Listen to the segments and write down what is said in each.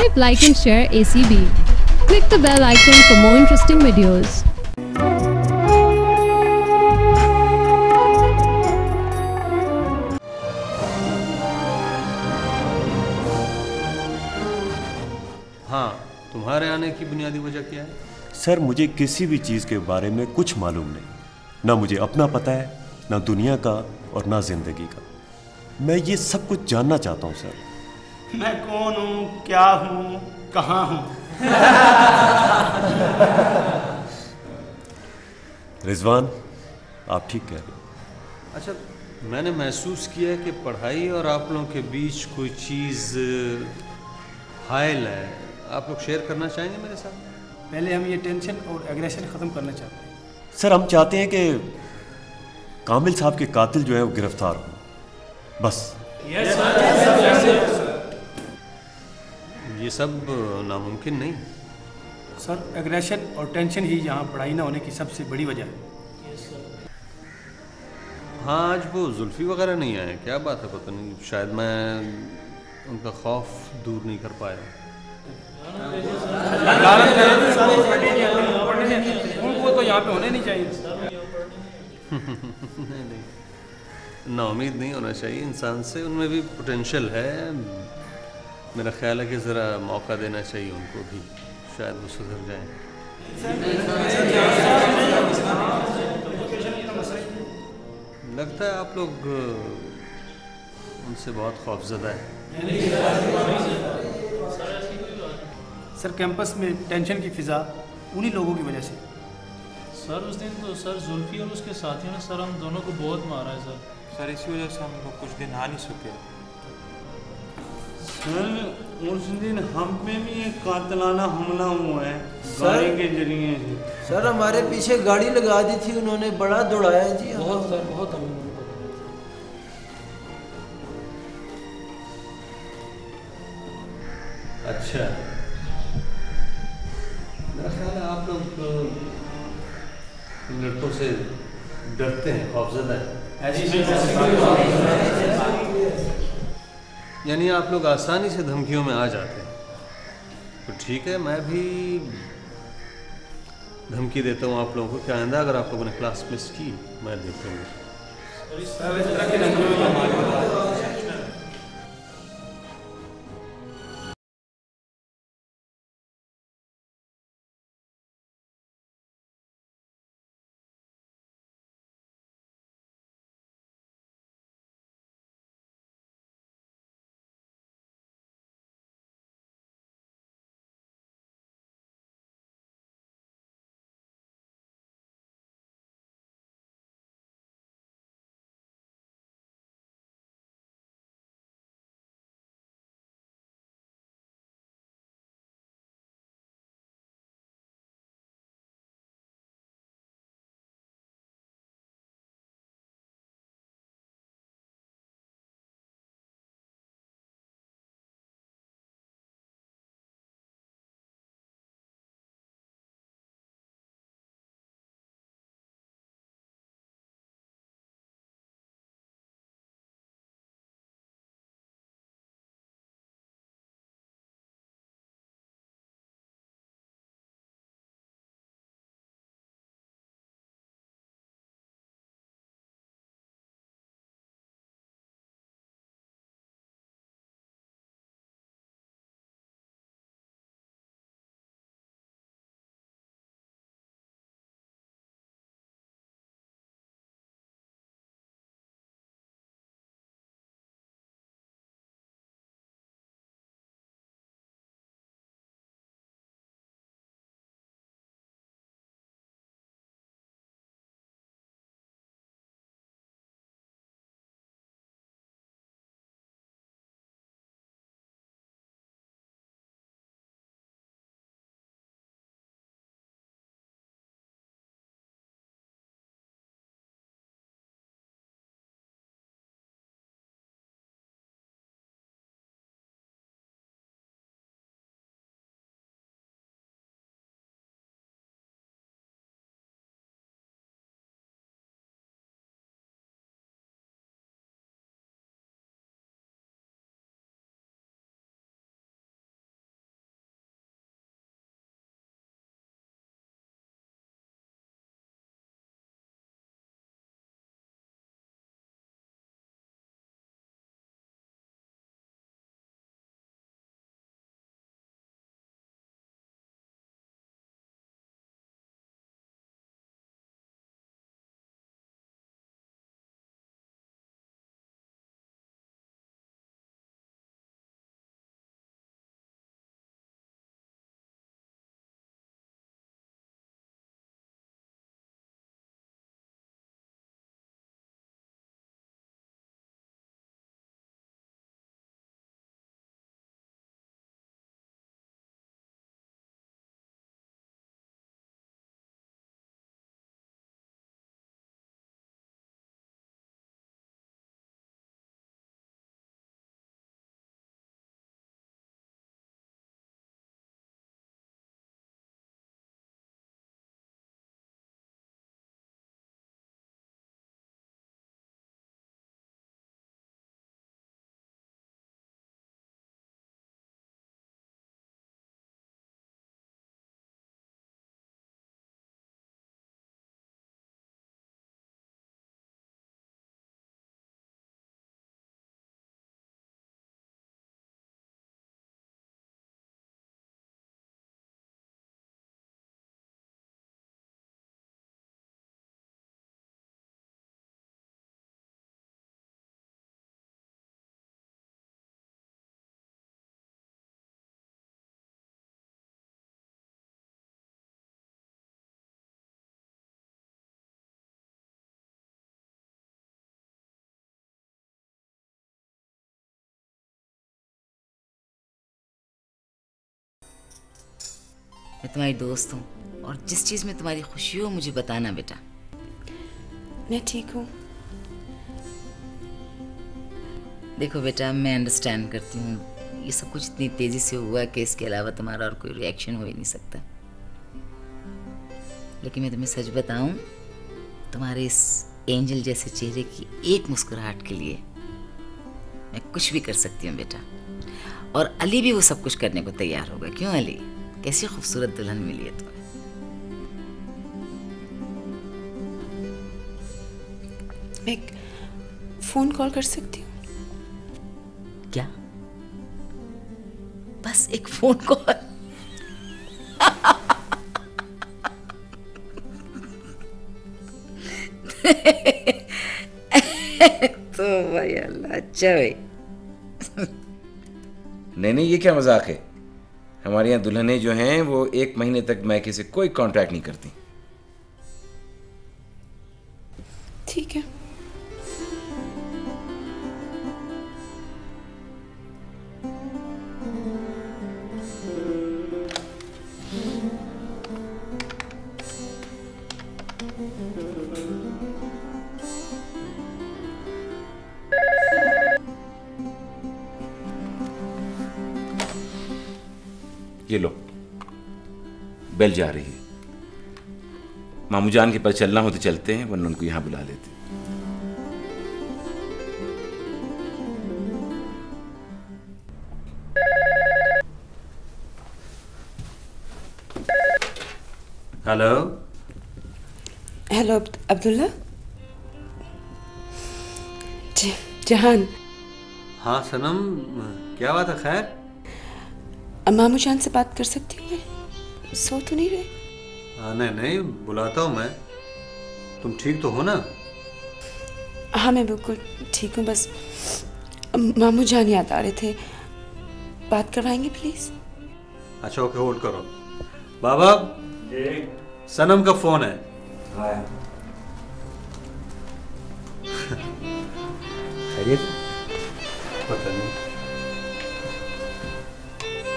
Subscribe, like and share ACB. Click the bell icon for more interesting videos. हाँ, तुम्हारे आने की बुनियादी वजह क्या है? सर, मुझे किसी भी चीज़ के बारे में कुछ मालूम नहीं। ना मुझे अपना पता है, ना दुनिया का और ना जिंदगी का। मैं ये सब कुछ जानना चाहता हूँ सर। मैं कौन हूँ, क्या हूँ, कहाँ हूँ? रिजवान, आप ठीक कह रहे हो। अच्छा, मैंने महसूस किया कि पढ़ाई और आप लोगों के बीच कोई चीज़ हायल है। आप लोग शेयर करना चाहेंगे मेरे साथ? पहले हम ये टेंशन और एग्रेशन ख़त्म करना चाहते हैं। सर, हम चाहते हैं कि कामिल साहब के कातिल जो है वो गिरफ्तार हो, बस। Yes sir. ये सब नामुमकिन नहीं। सर, एग्रेशन और टेंशन ही यहाँ पढ़ाई ना होने की सबसे बड़ी वजह है। हाँ, आज वो जुल्फी वगैरह नहीं आए, क्या बात है? पता नहीं, शायद मैं उनका खौफ दूर नहीं कर पाया। उनको तो यहाँ पे होने नहीं चाहिए। नहीं, नाउम्मीद नहीं होना चाहिए इंसान से, उनमें भी पोटेंशियल है। मेरा ख्याल है कि ज़रा मौका देना चाहिए उनको भी, शायद वो सुधर जाएं। लगता है आप लोग उनसे बहुत खौफज़दा है। सर, कैंपस में टेंशन की फिजा उन्हीं लोगों की वजह से। सर, उस दिन तो सर जुल्फी और उसके साथियों ने सर हम दोनों को बहुत मारा है सर। सर, इसी वजह से हम लोग कुछ दिन आ नहीं सके। सर, उस दिन हम पे भी एक कातलाना हमला हुआ है गाड़ी के जरिए से। सर, हमारे पीछे गाड़ी लगा दी थी उन्होंने, बड़ा दौड़ाया जी। बहुत सर, बहुत अच्छा, मेरा ख्याल है आप लोग लड़कों से डरते हैं, खौफज़दा हैं। यानी आप लोग आसानी से धमकियों में आ जाते हैं। तो ठीक है, मैं भी धमकी देता हूँ आप लोगों को कि आइंदा अगर आप लोगों ने क्लास मिस की, मैं देख लूँगा। मैं तुम्हारी दोस्त हूँ और जिस चीज़ में तुम्हारी खुशी हो मुझे बताना बेटा। मैं ठीक हूँ। देखो बेटा, मैं अंडरस्टैंड करती हूँ ये सब कुछ इतनी तेज़ी से हुआ कि इसके अलावा तुम्हारा और कोई रिएक्शन हो ही नहीं सकता, लेकिन मैं तुम्हें सच बताऊँ, तुम्हारे इस एंजल जैसे चेहरे की एक मुस्कुराहट के लिए मैं कुछ भी कर सकती हूँ बेटा। और अली भी वो सब कुछ करने को तैयार होगा। क्यों अली, कैसी खूबसूरत दुल्हन मिली है तुम्हें। मैं एक फोन कॉल कर सकती हूँ क्या? बस एक फोन कॉल? तो भाई अल्लाह, अच्छा भाई। नहीं, ये क्या मजाक है। हमारे यहाँ दुल्हनें जो हैं वो 1 महीने तक मायके से कोई कॉन्ट्रैक्ट नहीं करती। ठीक है। ये लो, बेल जा रही है। मामू जान के पास चलना हो तो चलते हैं, वरना उनको यहां बुला लेते हैं। Hello hello Abdullah. जहान। हाँ सनम, क्या बात है? खैर? मामू जान से बात कर सकती हूँ मैं? सो तो नहीं रहे? नहीं, बुलाता हूँ मैं। तुम ठीक तो हो ना? हाँ मैं बिल्कुल ठीक हूँ, बस मामू जान याद आ रहे थे। बात करवाएंगे प्लीज? अच्छा ओके, होल्ड करो। बाबा, सनम का फोन है। खैरियत? पता नहीं।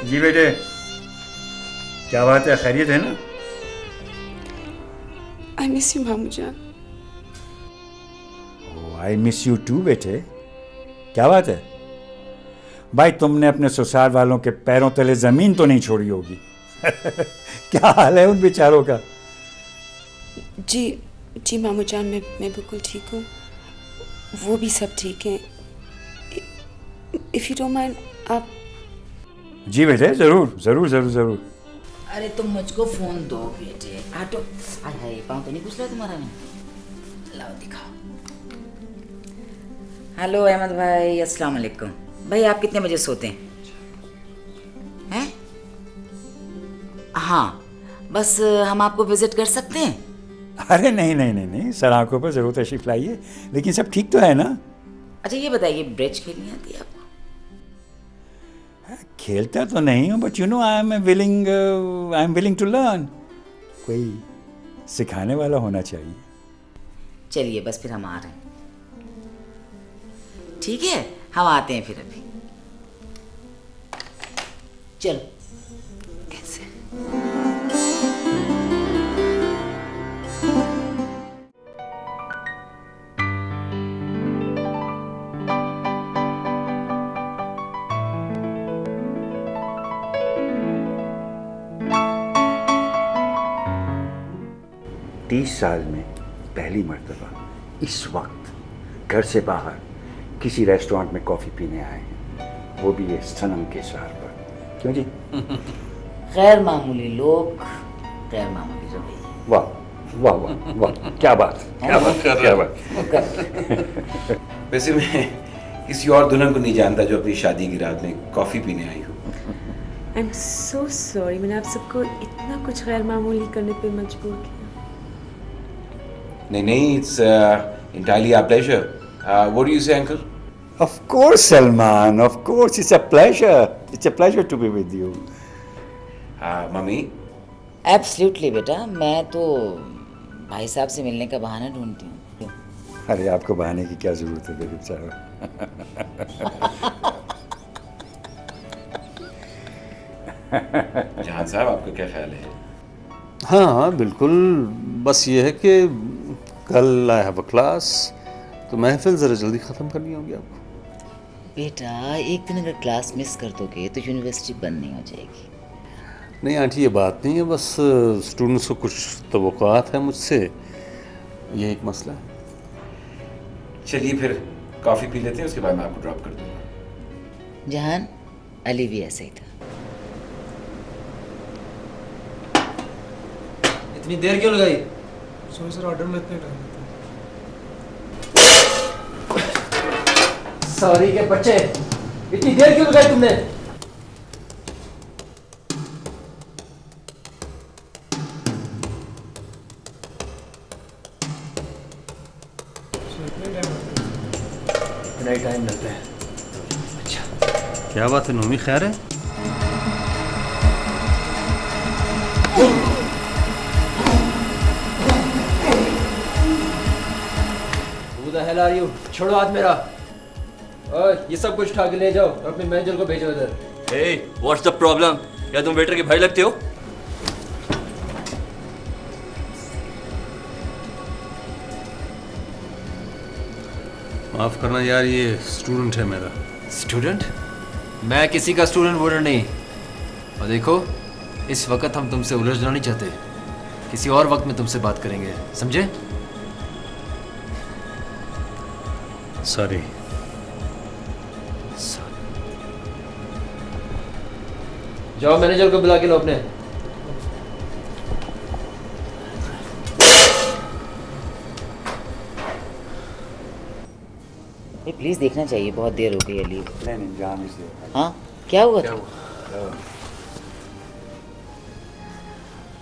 जी बेटे, क्या बात है? खैरियत है ना? आई मिस यू मामू जान। आई मिस यू टू बेटे। क्या बात है भाई, तुमने अपने ससुराल वालों के पैरों तले जमीन तो नहीं छोड़ी होगी। क्या हाल है उन बेचारों का? जी मामू जान, मैं बिल्कुल ठीक हूँ। वो भी सब ठीक हैं। इफ यू डोंट माइंड, आप? जी बेटे, जरूर जरूर जरूर जरूर। अरे तुम मुझको फोन दो बेटे। आटो, हाय पाँव तो नहीं कुछ रहा तुम्हारा? नहीं, लाओ दिखाओ। हेलो अहमद भाई, अस्सलाम वालेकुम। भाई आप कितने बजे सोते हैं? हाँ, बस हम आपको विजिट कर सकते हैं? अरे नहीं, सर आंखों पर जरूर तशरीफ लाइए, लेकिन सब ठीक तो है ना? अच्छा ये बताइए, ब्रिज खेलनी आती है आपको? खेलता तो नहीं हूँ, but you know I am willing to learn. कोई सिखाने वाला होना चाहिए। चलिए बस फिर हम आ रहे हैं। ठीक है, हम आते हैं फिर अभी। चलो। कैसे? 30 साल में पहली मर्तबा इस वक्त घर से बाहर किसी रेस्टोरेंट में कॉफ़ी पीने आए हैं, वो भी ये सनम के सहार पर। क्यों जी? गैर मामूली लोग, गैर मामूली रवैये। वाह वाह वाह वाह, क्या बात, क्या बात, क्या बात। वैसे मैं किसी और दुल्हन को नहीं जानता जो अपनी शादी की रात में कॉफ़ी पीने आई हो। आई एम सो सॉरी, मैंने आप सबको इतना कुछ गैर मामूली करने पे मजबूर किया। नहीं, it's entirely our pleasure. What do you say, uncle? Of course, Salman. Of course, it's a pleasure. It's a pleasure to be with you. Mummy? Absolutely बेटा, मैं तो भाई साहब से मिलने का बहाना ढूंढती हूँ। अरे आपको बहाने की क्या जरूरत है बेगम साहब? जहां साहब आपका क्या ख्याल है? हाँ हाँ बिल्कुल, बस ये है कि कल आई हैव अ क्लास, तो महफिल ज़रा जल्दी ख़त्म करनी होगी आपको। बेटा एक दिन अगर क्लास मिस कर दोगे तो यूनिवर्सिटी बंद नहीं हो जाएगी। नहीं आंटी ये बात नहीं है, बस स्टूडेंट्स को कुछ तवक्कुआत है मुझसे, ये एक मसला है। चलिए फिर कॉफ़ी पी लेते हैं, उसके बाद मैं आपको ड्रॉप कर दूँगा। जहान, अली भी ऐसा ही था। इतनी देर क्यों लगाई? सॉरी सर, ऑर्डर में इतने टाइम लगता है। सॉरी के बच्चे, इतनी देर क्यों लगाई तुमने? इतना टाइम लगता है। अच्छा क्या बात है नोमी, खैर है? छोड़ो हाथ मेरा। और ये सब कुछ उठा के ले जाओ और अपने मैनेजर को भेजो इधर। Hey, what's the problem? क्या तुम वेटर के भाई लगते हो? माफ करना यार, ये स्टूडेंट है मेरा। स्टूडेंट? मैं किसी का स्टूडेंट वोटर नहीं। और देखो, इस वक्त हम तुमसे उलझना नहीं चाहते, किसी और वक्त में तुमसे बात करेंगे, समझे? सॉरी। जाओ मैनेजर को बुला के लो अपने। ये प्लीज देखना चाहिए, बहुत देर हो गई अली। नहीं जान इसलिए। हाँ क्या हुआ था?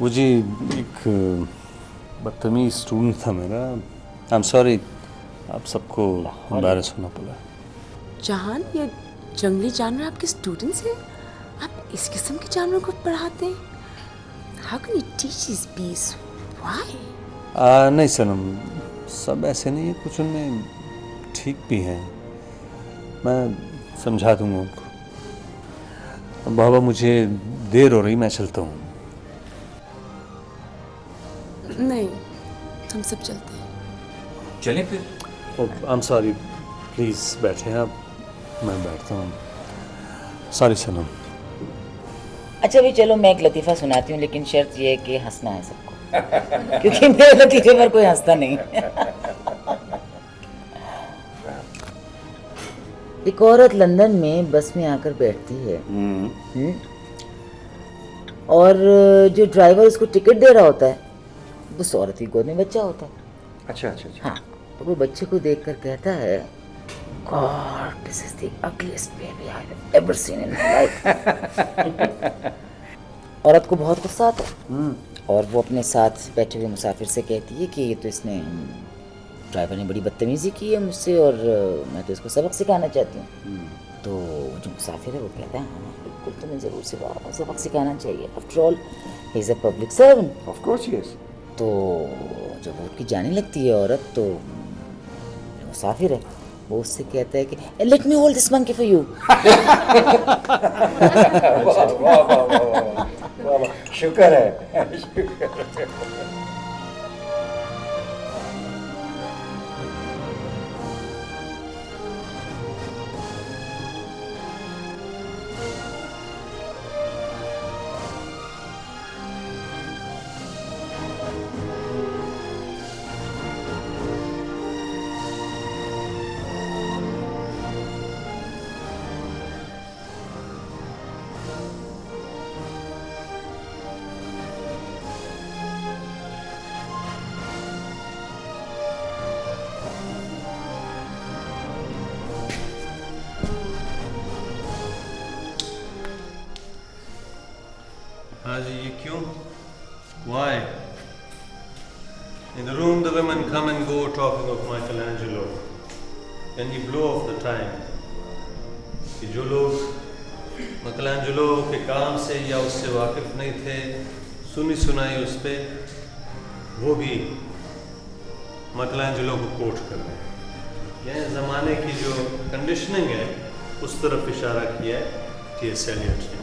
वो जी एक बदतमीज स्टूडेंट था मेरा। आई एम सॉरी, आप सबको एम्बैरेस होना पड़ा। जहान, ये जंगली जानवर आपके स्टूडेंट्स हैं? आप इस किस्म के जानवरों को पढ़ाते हैं? How can you teach these beasts? Why? नहीं सनम, सब ऐसे नहीं है, कुछ उनमें ठीक भी हैं, मैं समझा दूंगा उनको। बाबा मुझे देर हो रही, मैं चलता हूँ। नहीं, हम सब चलते हैं। चलें फिर? आई एम सॉरी, प्लीज़ बैठे आप, मैं बैठता हूँ। सॉरी सनम। अच्छा भी चलो, मैं एक लतीफ़ा सुनाती हूँ, लेकिन शर्त ये है कि हंसना है सबको क्योंकि मेरे लतीफ़े पर कोई हंसता नहीं। एक औरत लंदन में बस में आकर बैठती है और जो ड्राइवर उसको टिकट दे रहा होता है, उस औरत की गोद में बच्चा होता है। अच्छा अच्छा अच्छा। हाँ, तो वो बच्चे को देखकर कहता है, God, this is the ugliest baby I have ever seen in my life. औरत को बहुत गुस्सा आता है और वो अपने साथ बैठे हुए मुसाफिर से कहती है कि ये तो इसने, ड्राइवर ने बड़ी बदतमीजी की है मुझसे और मैं तो इसको सबक सिखाना चाहती हूँ। तो जो मुसाफिर है वो कहता है, हाँ बिल्कुल तुम्हें ज़रूर सबक सिखाना चाहिए, after all he is a public servant. Of course yes. तो जब वो उसकी जाने लगती है औरत, तो जो मुसाफिर है वो उससे कहता है कि let me hold this monkey for you. शुक्र है। हाँ जी, ये क्यों? Why? In the room the women come and go talking of Michelangelo. Can you blow off the time? कि जो लोग Michelangelo के काम से या उससे वाकिफ नहीं थे, सुनी सुनाई उस पे, वो भी Michelangelo को कोट कर रहे हैं। यह ज़माने की जो कंडीशनिंग है, उस तरफ इशारा किया है T.S. Eliot ने।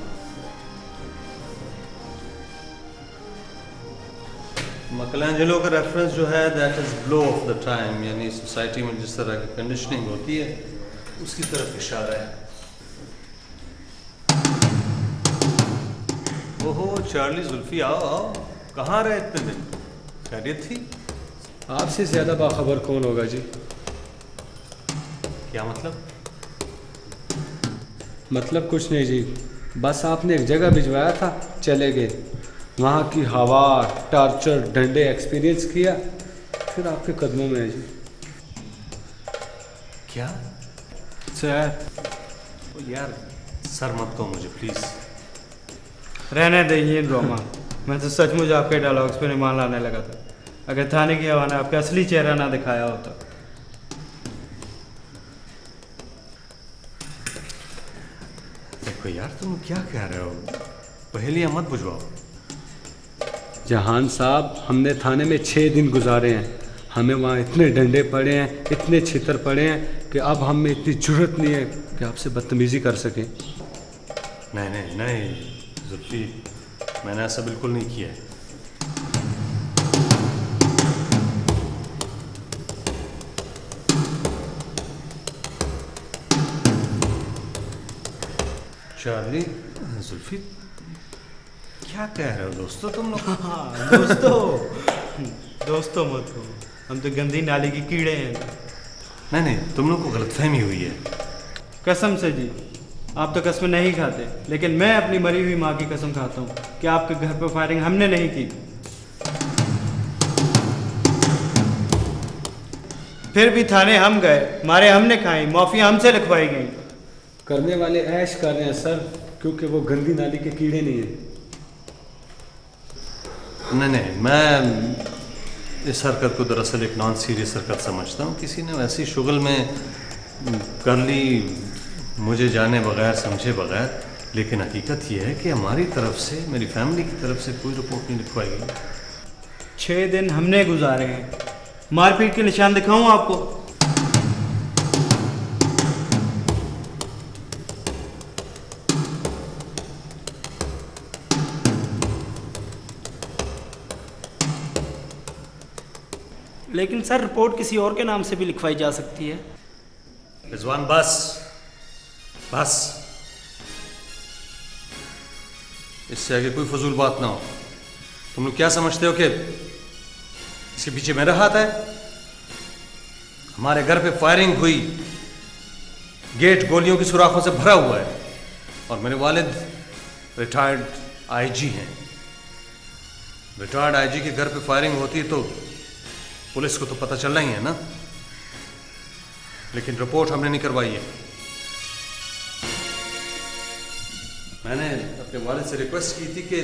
मिकेलांजेलो का रेफरेंस जो है that is blow of the time, यानी सोसाइटी में जिस तरह की कंडीशनिंग होती है उसकी तरफ इशारा है। ओहो चार्ली, जुल्फी, आओ आओ, कहाँ रहे इतने दिन? खैरियत थी? आपसे ज़्यादा बाखबर कौन होगा जी? क्या मतलब? मतलब कुछ नहीं जी, बस आपने एक जगह भिजवाया था, चले गए। वहाँ की हवा, टार्चर, डंडे एक्सपीरियंस किया, फिर आपके कदमों में है जी। क्या सर? यार सर मत कहो मुझे प्लीज़। रहने दे ये ड्रामा। मैं तो सचमुच आपके डायलॉग्स पे ईमान लाने लगा था। अगर थाने की हवा ने आपका असली चेहरा ना दिखाया होता। देखो यार तुम क्या कह रहे हो, पहेलियां मत बुझवाओ। जहान साहब, हमने थाने में 6 दिन गुजारे हैं, हमें वहाँ इतने डंडे पड़े हैं, इतने छितर पड़े हैं कि अब हम में इतनी जरूरत नहीं है कि आपसे बदतमीजी कर सकें। नहीं नहीं नहीं जुल्फी, मैंने ऐसा बिल्कुल नहीं किया है। चार्ली, जुल्फी, क्या कह रहे हो दोस्तों तुम लोग? दोस्तों मत हो, हम तो गंदी नाली की कीड़े हैं। नहीं नहीं, तुम लोग को गलतफहमी हुई है। कसम से जी, आप तो कसम नहीं खाते, लेकिन मैं अपनी मरी हुई माँ की कसम खाता हूँ कि आपके घर पर फायरिंग हमने नहीं की। फिर भी थाने हम गए, मारे हमने खाई, माफिया हमसे लिखवाई गई। करने वाले ऐश कर रहे हैं सर, क्योंकि वो गंदी नाली के कीड़े नहीं हैं। नहीं नहीं, मैं इस हरकत को दरअसल एक नॉन सीरियस हरकत समझता हूँ। किसी ने वैसी शुगल में कर ली मुझे जाने बगैर, समझे बगैर, लेकिन हकीकत यह है कि हमारी तरफ से, मेरी फैमिली की तरफ से कोई रिपोर्ट नहीं लिखवाई गई। 6 दिन हमने गुजारे हैं। मारपीट के निशान दिखाऊं आपको? लेकिन सर रिपोर्ट किसी और के नाम से भी लिखवाई जा सकती है। रिजवान बस बस, इससे आगे कोई फजूल बात ना हो। तुम लोग क्या समझते हो कि इसके पीछे मेरा हाथ है? हमारे घर पे फायरिंग हुई, गेट गोलियों की सुराखों से भरा हुआ है, और मेरे वालिद रिटायर्ड आईजी हैं। रिटायर्ड आईजी के घर पे फायरिंग होती तो पुलिस को तो पता चलना ही है ना, लेकिन रिपोर्ट हमने नहीं करवाई है। मैंने अपने वालिद से रिक्वेस्ट की थी कि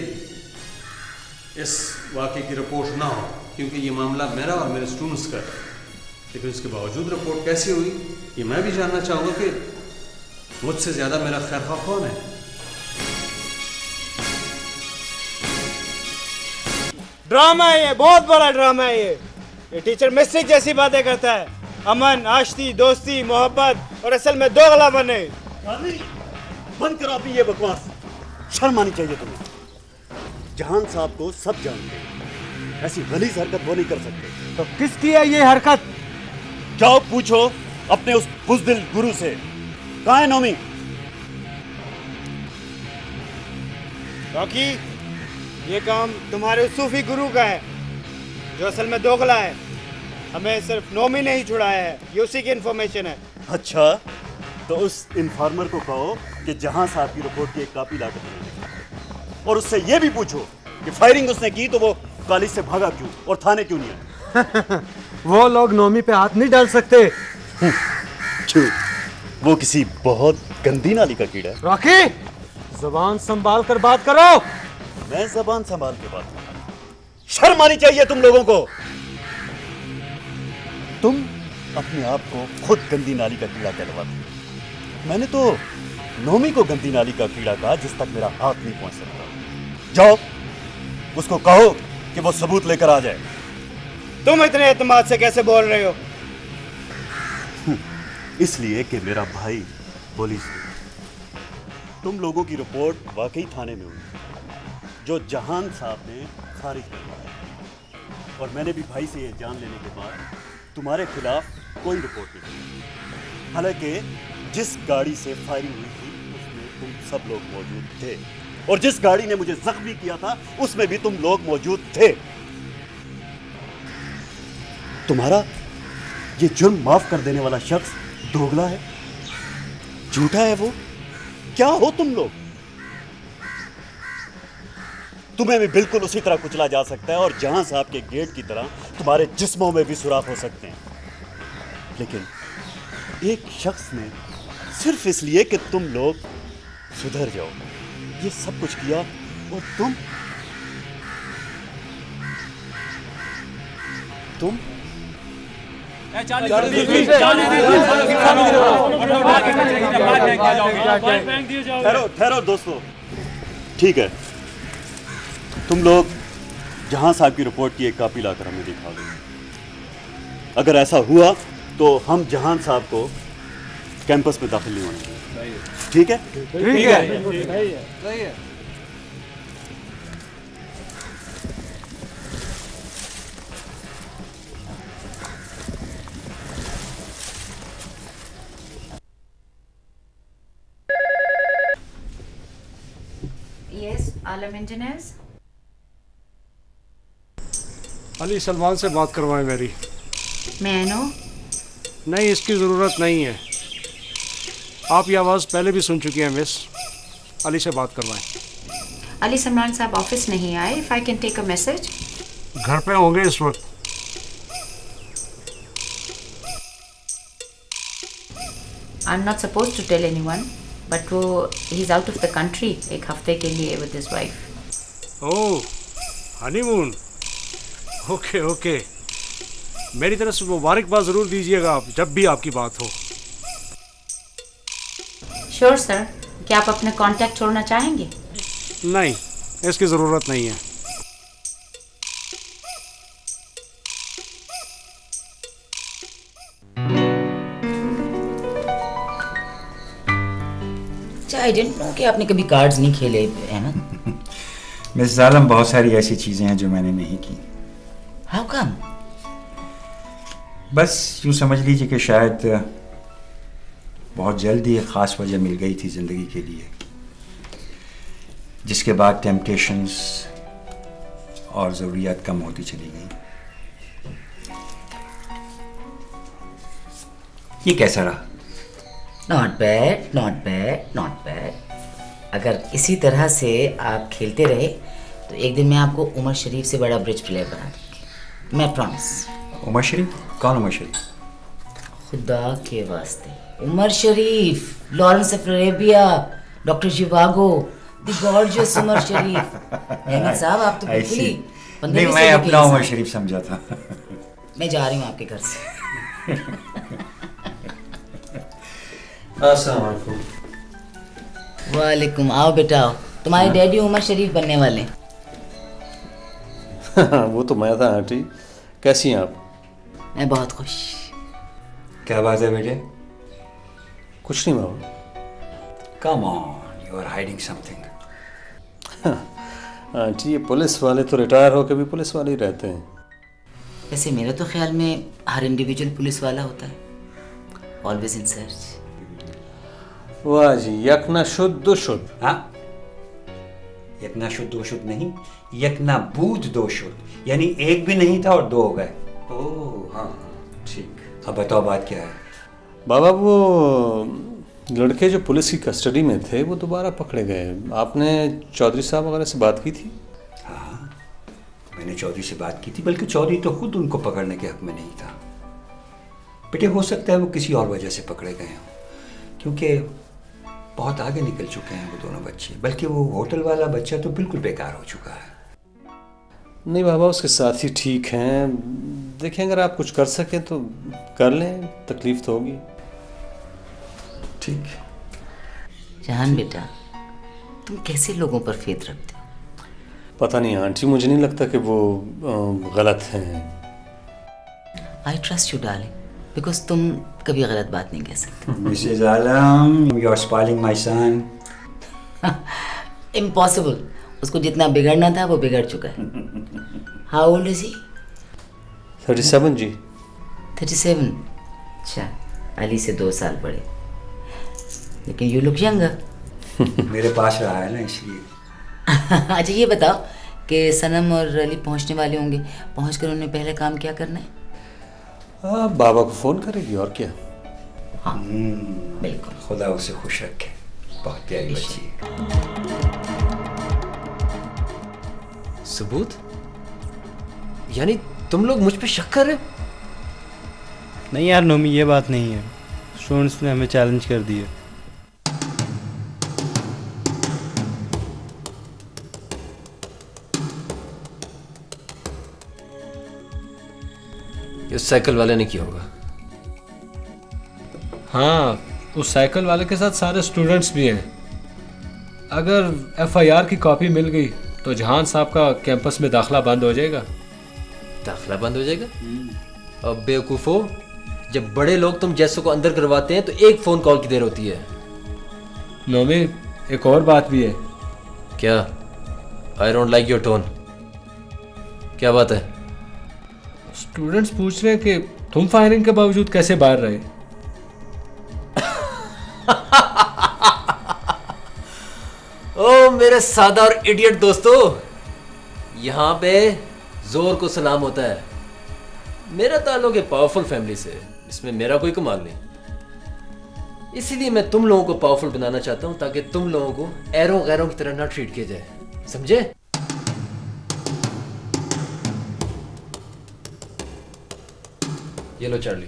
इस वाक़े की रिपोर्ट ना हो, क्योंकि ये मामला मेरा और मेरे स्टूडेंट्स का है। लेकिन इसके बावजूद रिपोर्ट कैसी हुई ये मैं भी जानना चाहूँगा कि मुझसे ज़्यादा मेरा खैरख्वाह कौन है। ड्रामा है ये, बहुत बड़ा ड्रामा है ये टीचर मिस्टेक जैसी बातें करता है। अमन, आश्ती, दोस्ती, मोहब्बत, और असल में दोगला बने। बंद करो अपनी ये बकवास, शर्म आनी चाहिए तुम्हें। जहान साहब को सब जानते हैं, ऐसी गलीज हरकत वो नहीं कर सकते। तो किसकी है ये हरकत? जाओ पूछो अपने उस बुज़दिल गुरु से। कहाँ है नोमी? रॉकी, ये काम तुम्हारे सूफी गुरु का है, जो असल में दोगला है। हमें सिर्फ नोमी ने ही छुड़ाया है, ये उसी की इन्फॉर्मेशन है। अच्छा, तो उस इन्फॉर्मर को कहो कि जहां साहब की रिपोर्ट की एक कॉपी लाकर दे, और उससे ये भी पूछो कि फायरिंग उसने की तो वो कॉलेज से भागा क्यों और थाने क्यों नहीं आया। वो लोग नोमी पे हाथ नहीं डाल सकते। क्यों? वो किसी बहुत गंदी नाली का कीड़ा है। रॉकी, जुबान संभाल कर बात करो। मैं जुबान संभाल के बात कर रहा हूं। शर्म आनी चाहिए तुम लोगों को। तुम अपने आप को खुद गंदी नाली का कीड़ा कहलवाते हो। मैंने तो नोमी को गंदी नाली का कीड़ा कहा जिस तक मेरा हाथ नहीं पहुंच सकता। जाओ उसको कहो कि वो सबूत लेकर आ जाए। तुम इतने एतमाद से कैसे बोल रहे हो? इसलिए कि मेरा भाई पुलिस में। तुम लोगों की रिपोर्ट वाकई थाने में हुई, जो जहान साहब ने खारिज करवाया। और मैंने भी भाई से ये जान लेने के बाद तुम्हारे खिलाफ कोई रिपोर्ट नहीं की। हालांकि जिस गाड़ी से फायरिंग हुई थी उसमें तुम सब लोग मौजूद थे, और जिस गाड़ी ने मुझे जख्मी किया था उसमें भी तुम लोग मौजूद थे। तुम्हारा ये जुर्म माफ कर देने वाला शख्स दोगला है, झूठा है। वो क्या हो तुम लोग? तुम्हें भी बिल्कुल उसी तरह कुचला जा सकता है और जहां साहब के गेट की तरह तुम्हारे जिस्मों में भी सुराख हो सकते हैं। लेकिन एक शख्स ने सिर्फ इसलिए कि तुम लोग सुधर जाओ ये सब कुछ किया, और तुम ठहरो दोस्तों, ठीक है, तुम लोग जहां साहब की रिपोर्ट की एक कॉपी लाकर हमें दिखा दो। अगर ऐसा हुआ तो हम जहां साहब को कैंपस में दाखिल नहीं होने देंगे। ठीक है? ठीक है। Yes, आलम इंजीनियर्स। अली सलमान से बात करवाएं मेरी। मैनो? नहीं, इसकी ज़रूरत नहीं है। आप ये आवाज़ पहले भी सुन चुकी हैं मिस। अली से बात करवाएं। अली सलमान साहब ऑफिस नहीं आए। If I can take a message. घर पे होंगे इस वक्त। I am not suppose to tell anyone, but वो he is out of the country एक हफ्ते के लिए with his wife. Oh, honeymoon. Okay okay, मेरी तरफ से मुबारकबाद ज़रूर दीजिएगा आप जब भी आपकी बात हो। Sure sir. क्या आप अपने कांटेक्ट छोड़ना चाहेंगे? नहीं, इसकी ज़रूरत नहीं है। आई डिडंट नो कि आपने कभी कार्ड्स नहीं खेले है ना? मिस आलम, बहुत सारी ऐसी चीज़ें हैं जो मैंने नहीं की। How come? बस यूँ समझ लीजिए कि शायद बहुत जल्दी एक ख़ास वजह मिल गई थी ज़िंदगी के लिए, जिसके बाद टेम्पटेशंस और ज़रूरियात कम होती चली गई। ये कैसा रहा? Not bad, not bad, not bad. अगर इसी तरह से आप खेलते रहे तो एक दिन मैं आपको उमर शरीफ से बड़ा ब्रिज प्लेयर बना दूंगी, मैं प्रॉमिस। उमर शरीफ? कौन उमर शरीफ? खुदा के वास्ते Omar Sharif, Lawrence of Arabia, doctor Zhivago, the gorgeous Omar Sharif. Ahmed साहब, आप तो बिल्कुल ही नहीं, मैं अपना उमर शरीफ समझा था। मैं जा रही हूँ आपके घर से। अस्सलाम वालेकुम। वालेकुम। आओ बेटा आओ। तुम्हारे डैडी उमर शरीफ बनने वाले। वो तो मैं था आंटी। कैसी हैं आप? मैं बहुत खुश। क्या बात है बेटे? कुछ नहीं बाबा। Come on, you are hiding something. Aunty, ये पुलिस वाले तो रिटायर होकर भी पुलिस वाले ही रहते हैं। वैसे मेरे तो ख्याल में हर इंडिविजुअल पुलिस वाला होता है, ऑलवेज इन सर्च। वाह जी, यकना शुद्ध शुद्ध। हाँ, यकना शुद्ध शुद्ध नहीं, यकना बूध दो शुद्ध, यानी एक भी नहीं था और दो हो गए। ओह हाँ, ठीक। अब बताओ बात क्या है? बाबा, वो लड़के जो पुलिस की कस्टडी में थे वो दोबारा पकड़े गए। आपने चौधरी साहब वगैरह से बात की थी? हाँ, मैंने चौधरी से बात की थी, बल्कि चौधरी तो खुद उनको पकड़ने के हक में नहीं था। बेटे, हो सकता है वो किसी और वजह से पकड़े गए हों, क्योंकि बहुत आगे निकल चुके हैं वो दोनों बच्चे। बल्कि वो होटल वाला बच्चा तो बिल्कुल बेकार हो चुका है। नहीं बाबा, उसके साथी ठीक हैं। देखें, अगर आप कुछ कर सकें तो कर लें, तकलीफ तो होगी। ठीक। जहान बेटा, तुम कैसे लोगों पर फेथ रखते हो? पता नहीं आंटी, मुझे नहीं लगता कि वो गलत हैं। I trust you darling, because तुम कभी गलत बात नहीं कह सकते। Mrs Alam, you are spoiling my son. Impossible. उसको जितना बिगड़ना था वो बिगड़ चुका है। How old is he? 37 जी। 37? अच्छा, अली से 2 साल बड़े, लेकिन यू लुक यंगर। मेरे पास रहा है ना इसलिए। अच्छा ये बताओ कि सनम और अली पहुंचने वाले होंगे, पहुंचकर उन्हें पहले काम क्या करना है? बाबा को फोन करेगी और क्या। हाँ बिल्कुल। खुदा उसे खुश रखे, बहुत प्यारी बच्ची है। सबूत? यानी तुम लोग मुझ पे शक कर रहे हो? नहीं यार नोमी, ये बात नहीं है। स्टूडेंट्स ने हमें चैलेंज कर दिया। उस साइकिल वाले ने किया होगा। हाँ, उस साइकिल वाले के साथ सारे स्टूडेंट्स भी हैं। अगर FIR की कॉपी मिल गई तो जहान साहब का कैंपस में दाखला बंद हो जाएगा। दाखला बंद हो जाएगा? अब बेवकूफ़ो, जब बड़े लोग तुम जैसों को अंदर करवाते हैं तो एक फ़ोन कॉल की देर होती है। नोमी, एक और बात भी है। क्या? I don't like your tone. क्या बात है? स्टूडेंट्स पूछ रहे हैं कि तुम फायरिंग के बावजूद कैसे बाहर रहे। ओ मेरे सादा और इडियट दोस्तों, यहाँ पे जोर को सलाम होता है। मेरा ताल्लुक है पावरफुल फैमिली से, इसमें मेरा कोई कमाल नहीं। इसीलिए मैं तुम लोगों को पावरफुल बनाना चाहता हूँ ताकि तुम लोगों को ऐरों गैरों की तरह ना ट्रीट किया जाए, समझे? ये लो चार्ली।